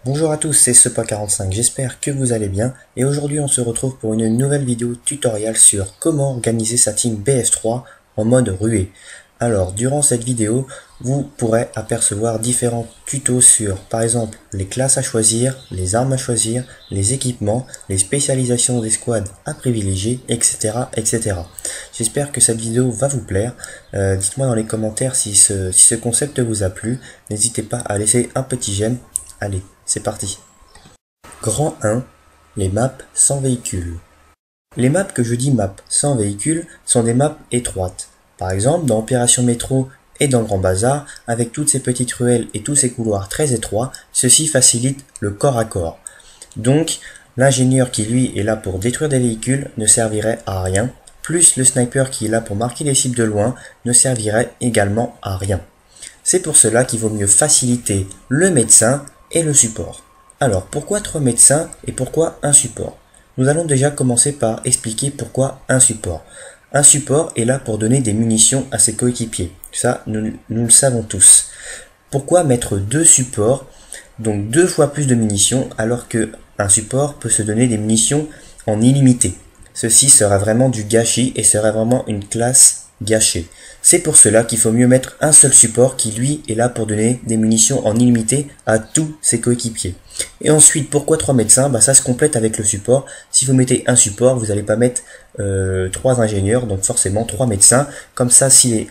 Bonjour à tous, c'est Sepa45, j'espère que vous allez bien et aujourd'hui on se retrouve pour une nouvelle vidéo tutoriel sur comment organiser sa team BF3 en mode ruée. Alors durant cette vidéo, vous pourrez apercevoir différents tutos sur par exemple les classes à choisir, les armes à choisir, les équipements, les spécialisations des squads à privilégier, etc. etc. J'espère que cette vidéo va vous plaire. Dites-moi dans les commentaires si ce concept vous a plu. N'hésitez pas à laisser un petit j'aime. Allez, c'est parti. Grand 1, les maps sans véhicule. Les maps que je dis maps sans véhicule sont des maps étroites. Par exemple, dans Opération Métro et dans Grand Bazar, avec toutes ces petites ruelles et tous ces couloirs très étroits, ceci facilite le corps à corps. Donc, l'ingénieur qui lui est là pour détruire des véhicules ne servirait à rien, plus le sniper qui est là pour marquer les cibles de loin ne servirait également à rien. C'est pour cela qu'il vaut mieux faciliter le médecin et le support. Alors, pourquoi 3 médecins et pourquoi un support? Nous allons déjà commencer par expliquer pourquoi un support. Un support est là pour donner des munitions à ses coéquipiers. Ça, nous le savons tous. Pourquoi mettre 2 supports, donc 2 fois plus de munitions, alors qu'un support peut se donner des munitions en illimité? Ceci serait vraiment du gâchis et serait vraiment une classe gâchée. C'est pour cela qu'il faut mieux mettre un seul support qui lui est là pour donner des munitions en illimité à tous ses coéquipiers. Et ensuite, pourquoi 3 médecins? Ça se complète avec le support. Si vous mettez un support, vous n'allez pas mettre 3 ingénieurs, donc forcément 3 médecins. Comme ça, si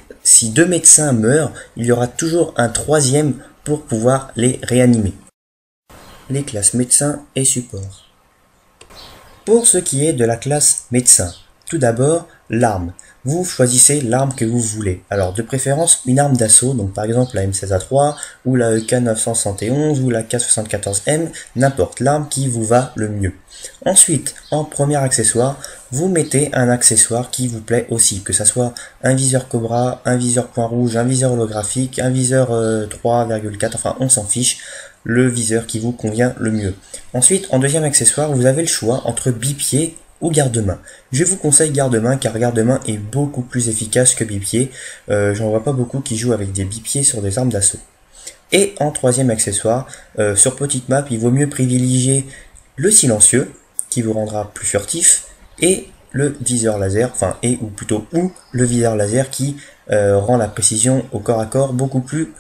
2 médecins meurent, il y aura toujours un troisième pour pouvoir les réanimer. Les classes médecins et support. Pour ce qui est de la classe médecin, tout d'abord, l'arme. Vous choisissez l'arme que vous voulez. Alors de préférence une arme d'assaut, donc par exemple la M16A3 ou la EK971 ou la K74M, n'importe l'arme qui vous va le mieux. Ensuite, en premier accessoire, vous mettez un accessoire qui vous plaît aussi, que ça soit un viseur Cobra, un viseur point rouge, un viseur holographique, un viseur 3,4, enfin on s'en fiche, le viseur qui vous convient le mieux. Ensuite, en deuxième accessoire, vous avez le choix entre bipied ou garde-main. Je vous conseille garde-main car garde-main est beaucoup plus efficace que bipied. J'en vois pas beaucoup qui jouent avec des bipieds sur des armes d'assaut. Et en troisième accessoire, sur petite map, il vaut mieux privilégier le silencieux qui vous rendra plus furtif et le viseur laser, ou le viseur laser qui rend la précision au corps à corps beaucoup plus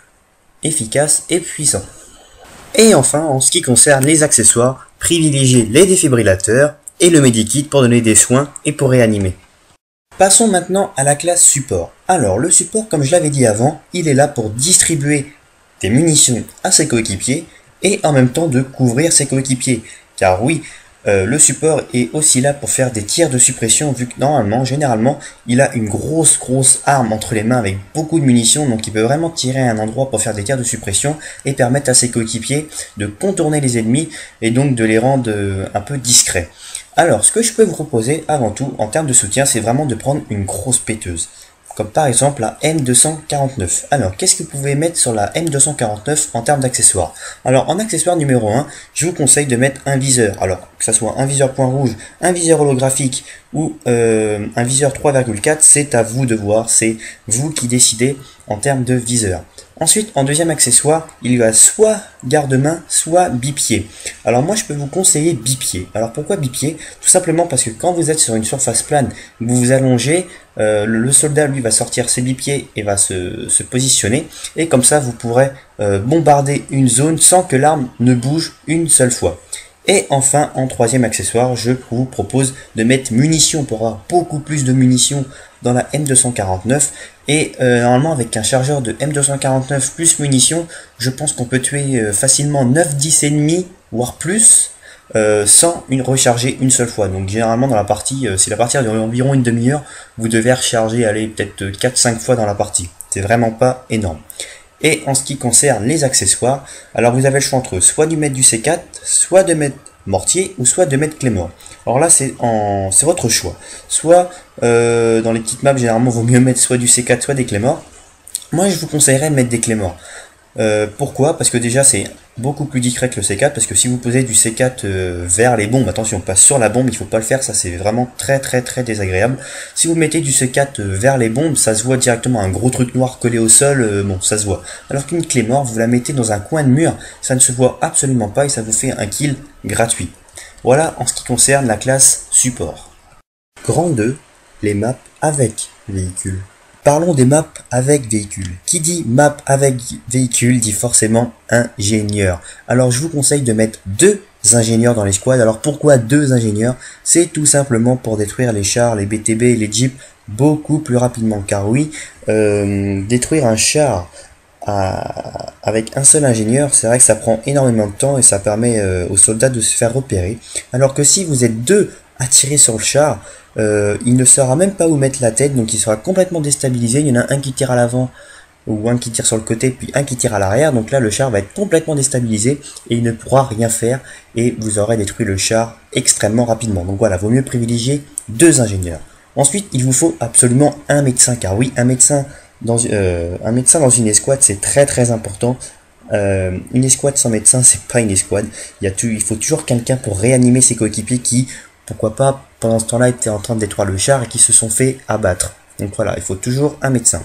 efficace et puissant. Et enfin, en ce qui concerne les accessoires, privilégiez les défibrillateurs et le medikit pour donner des soins et pour réanimer. Passons maintenant à la classe support. Alors le support, comme je l'avais dit avant, il est là pour distribuer des munitions à ses coéquipiers et en même temps de couvrir ses coéquipiers. Car oui, le support est aussi là pour faire des tirs de suppression vu que normalement, généralement, il a une grosse arme entre les mains avec beaucoup de munitions, donc il peut vraiment tirer à un endroit pour faire des tirs de suppression et permettre à ses coéquipiers de contourner les ennemis et donc de les rendre un peu discrets. Alors, ce que je peux vous proposer avant tout en termes de soutien, c'est vraiment de prendre une grosse péteuse. Comme par exemple la M249. Alors, qu'est-ce que vous pouvez mettre sur la M249 en termes d'accessoires? Alors, en accessoire numéro 1, je vous conseille de mettre un viseur. Alors, que ce soit un viseur point rouge, un viseur holographique ou un viseur 3,4, c'est à vous de voir, c'est vous qui décidez en termes de viseur. Ensuite, en deuxième accessoire, il y a soit garde-main, soit bipied. Alors moi, je peux vous conseiller bipied. Alors pourquoi bipied? Tout simplement parce que quand vous êtes sur une surface plane, vous vous allongez, le soldat, lui, va sortir ses bipieds et va se positionner. Et comme ça, vous pourrez bombarder une zone sans que l'arme ne bouge une seule fois. Et enfin, en troisième accessoire, je vous propose de mettre munitions pour avoir beaucoup plus de munitions dans la M249. Et normalement, avec un chargeur de M249 plus munitions, je pense qu'on peut tuer facilement 9-10 ennemis, voire plus, sans recharger une seule fois. Donc généralement dans la partie, si la partie a environ une demi-heure, vous devez recharger, aller peut-être 4-5 fois dans la partie. C'est vraiment pas énorme. Et en ce qui concerne les accessoires, alors vous avez le choix entre soit de mettre du C4, soit de mettre mortier, ou soit de mettre Claymore. Alors là, c'est votre choix. Soit, dans les petites maps, généralement, il vaut mieux mettre soit du C4, soit des Claymore. Moi, je vous conseillerais de mettre des Claymore. Pourquoi? Parce que déjà c'est beaucoup plus discret que le C4, parce que si vous posez du C4 vers les bombes, attention, pas sur la bombe, il faut pas le faire, ça c'est vraiment très désagréable. Si vous mettez du C4 vers les bombes, ça se voit directement, un gros truc noir collé au sol, bon, ça se voit. Alors qu'une clé mort, vous la mettez dans un coin de mur, ça ne se voit absolument pas et ça vous fait un kill gratuit. Voilà en ce qui concerne la classe support. Grand 2, les maps avec véhicule. Parlons des maps avec véhicule. Qui dit map avec véhicule dit forcément ingénieur. Alors je vous conseille de mettre 2 ingénieurs dans les squads. Alors pourquoi 2 ingénieurs? C'est tout simplement pour détruire les chars, les BTB et les jeeps beaucoup plus rapidement. Car oui, détruire un char avec un seul ingénieur, c'est vrai que ça prend énormément de temps et ça permet aux soldats de se faire repérer. Alors que si vous êtes 2 à tirer sur le char, il ne saura même pas où mettre la tête, donc il sera complètement déstabilisé. Il y en a un qui tire à l'avant, ou un qui tire sur le côté, puis un qui tire à l'arrière, donc là le char va être complètement déstabilisé, et il ne pourra rien faire, et vous aurez détruit le char extrêmement rapidement. Donc voilà, vaut mieux privilégier 2 ingénieurs. Ensuite, il vous faut absolument un médecin, car oui, un médecin dans une escouade, c'est très important. Une escouade sans médecin, c'est pas une escouade. Il faut toujours quelqu'un pour réanimer ses coéquipiers qui, pourquoi pas, pendant ce temps-là, étaient en train de détruire le char et qui se sont fait abattre. Donc voilà, il faut toujours un médecin.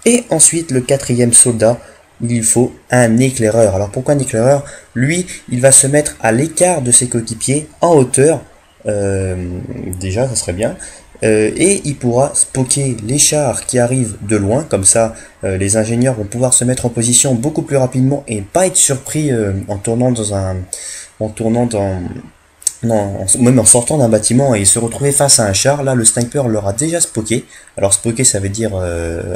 Et ensuite, le 4e soldat, il faut un éclaireur. Alors pourquoi un éclaireur? Lui, il va se mettre à l'écart de ses coéquipiers, en hauteur. Déjà, ça serait bien. Et il pourra spotter les chars qui arrivent de loin, comme ça les ingénieurs vont pouvoir se mettre en position beaucoup plus rapidement et pas être surpris même en sortant d'un bâtiment et se retrouver face à un char. Là le sniper l'aura déjà spocké. Alors spocké ça veut dire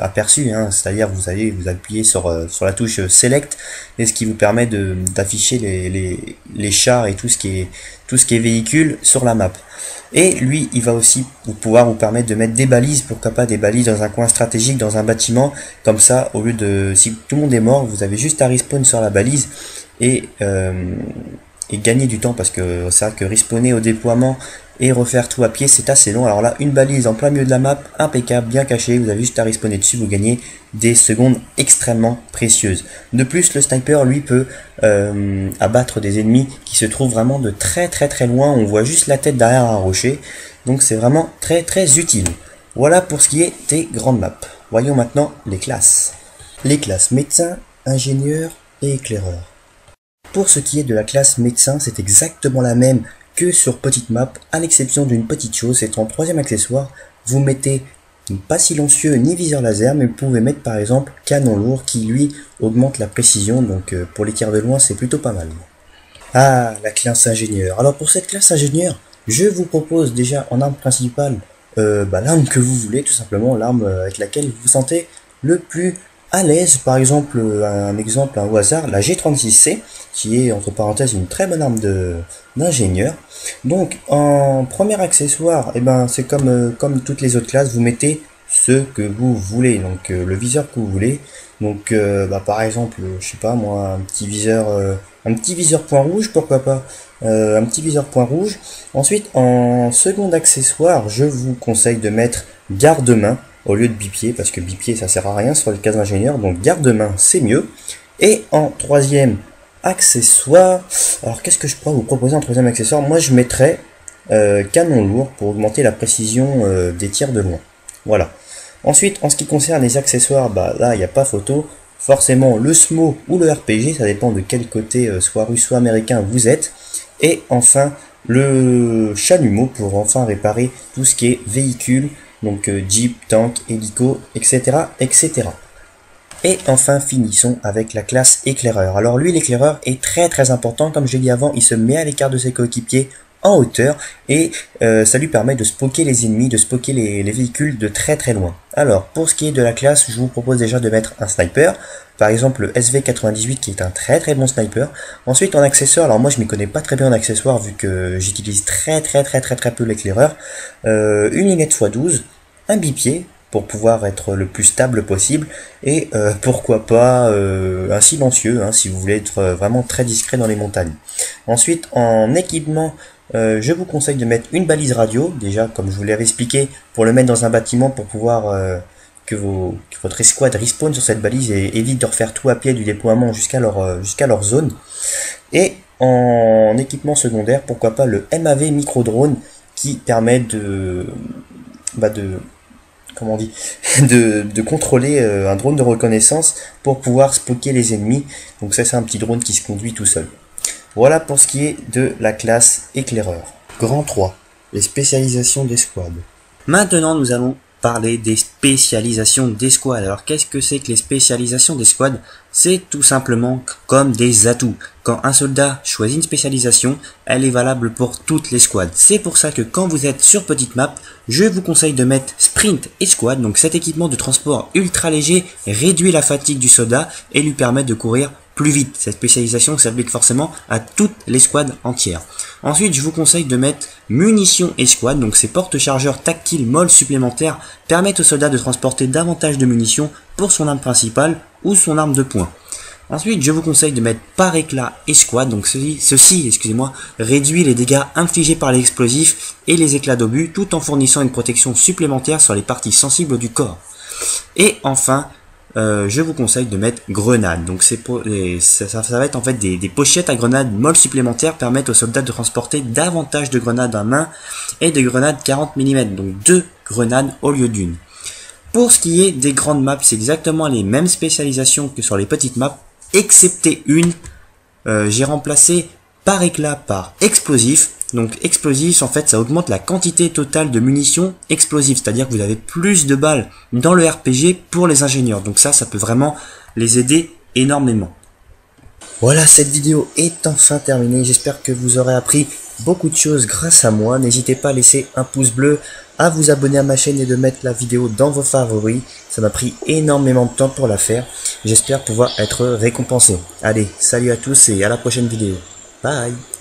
aperçu, hein, c'est-à-dire vous appuyez sur la touche select, et ce qui vous permet d'afficher les chars et tout ce qui est véhicule sur la map. Et lui, il va aussi pouvoir vous permettre de mettre des balises, pourquoi pas des balises dans un coin stratégique, dans un bâtiment, comme ça, au lieu de, si tout le monde est mort, vous avez juste à respawn sur la balise et gagner du temps, parce que c'est vrai que respawner au déploiement et refaire tout à pied, c'est assez long. Alors là, une balise en plein milieu de la map, impeccable, bien cachée, vous avez juste à respawner dessus, vous gagnez des secondes extrêmement précieuses. De plus, le sniper, lui, peut abattre des ennemis qui se trouvent vraiment de très loin, on voit juste la tête derrière un rocher, donc c'est vraiment très utile. Voilà pour ce qui est des grandes maps. Voyons maintenant les classes. Les classes médecin, ingénieur et éclaireur. Pour ce qui est de la classe médecin, c'est exactement la même que sur petite map, à l'exception d'une petite chose, c'est en 3e accessoire, vous mettez pas silencieux ni viseur laser, mais vous pouvez mettre par exemple canon lourd qui lui augmente la précision, donc pour les tirs de loin c'est plutôt pas mal. Ah, la classe ingénieur. Alors pour cette classe ingénieur, je vous propose déjà en arme principale l'arme que vous voulez, tout simplement, l'arme avec laquelle vous vous sentez le plus à l'aise. Par exemple, un exemple au hasard, la G36C, qui est entre parenthèses une très bonne arme d'ingénieur. Donc en premier accessoire, c'est comme toutes les autres classes, vous mettez ce que vous voulez, donc le viseur que vous voulez. Donc par exemple, je sais pas moi, un petit viseur point rouge, pourquoi pas, un petit viseur point rouge. Ensuite, en second accessoire, je vous conseille de mettre garde-main au lieu de bipied, parce que bipied ça sert à rien sur les cases d'ingénieur, donc garde-main c'est mieux. Et en troisième accessoire, alors qu'est-ce que je pourrais vous proposer en troisième accessoire? Moi je mettrais canon lourd pour augmenter la précision des tirs de loin. Voilà. Ensuite, en ce qui concerne les accessoires, là il n'y a pas photo. Forcément le SMO ou le RPG, ça dépend de quel côté, soit russe soit américain, vous êtes. Et enfin le chalumeau pour enfin réparer tout ce qui est véhicule, donc Jeep, tank, hélico, etc. Et enfin finissons avec la classe éclaireur. Alors lui l'éclaireur est très important, comme je l'ai dit avant, il se met à l'écart de ses coéquipiers en hauteur et ça lui permet de spotter les ennemis, de spotter les véhicules de très loin. Alors pour ce qui est de la classe, je vous propose déjà de mettre un sniper, par exemple le SV98 qui est un très bon sniper. Ensuite en accessoire, alors moi je m'y connais pas très bien en accessoire vu que j'utilise très peu l'éclaireur, une lunette x12, un bipied pour pouvoir être le plus stable possible et pourquoi pas un silencieux si vous voulez être vraiment très discret dans les montagnes. Ensuite en équipement, je vous conseille de mettre une balise radio, déjà comme je vous l'ai expliqué, pour le mettre dans un bâtiment pour pouvoir que votre escouade respawn sur cette balise et évite de refaire tout à pied du déploiement jusqu'à leur zone. Et en équipement secondaire, pourquoi pas le MAV micro-drone qui permet de comment on dit, de contrôler un drone de reconnaissance pour pouvoir spotter les ennemis. Donc ça, c'est un petit drone qui se conduit tout seul. Voilà pour ce qui est de la classe éclaireur. Grand 3, les spécialisations d'escouade. Maintenant, nous allons parler des spécialisations d'escouade. Alors, qu'est-ce que c'est que les spécialisations d'escouade? C'est tout simplement comme des atouts. Quand un soldat choisit une spécialisation, elle est valable pour toute l'escouade. C'est pour ça que quand vous êtes sur petite map, je vous conseille de mettre Sprint Escouade. Donc cet équipement de transport ultra léger réduit la fatigue du soldat et lui permet de courir plus vite. Cette spécialisation s'applique forcément à toute l'escouade entière. Ensuite, je vous conseille de mettre Munitions Escouade. Donc ces porte-chargeurs tactiles molles supplémentaires permettent au soldat de transporter davantage de munitions pour son arme principale ou son arme de poing. Ensuite, je vous conseille de mettre Par éclat Escouade. Donc ceci réduit les dégâts infligés par les explosifs et les éclats d'obus tout en fournissant une protection supplémentaire sur les parties sensibles du corps. Et enfin, je vous conseille de mettre Grenade. Donc ça va être en fait des pochettes à grenades molles supplémentaires permettent aux soldats de transporter davantage de grenades à main et de grenades 40 mm. Donc 2 grenades au lieu d'une. Pour ce qui est des grandes maps, c'est exactement les mêmes spécialisations que sur les petites maps, excepté une. J'ai remplacé Par éclat par explosif. Donc explosif, en fait, ça augmente la quantité totale de munitions explosives, c'est-à-dire que vous avez plus de balles dans le RPG pour les ingénieurs. Donc ça peut vraiment les aider énormément. Voilà, cette vidéo est enfin terminée. J'espère que vous aurez appris beaucoup de choses grâce à moi. N'hésitez pas à laisser un pouce bleu, à vous abonner à ma chaîne et de mettre la vidéo dans vos favoris. Ça m'a pris énormément de temps pour la faire. J'espère pouvoir être récompensé. Allez, salut à tous et à la prochaine vidéo. Bye!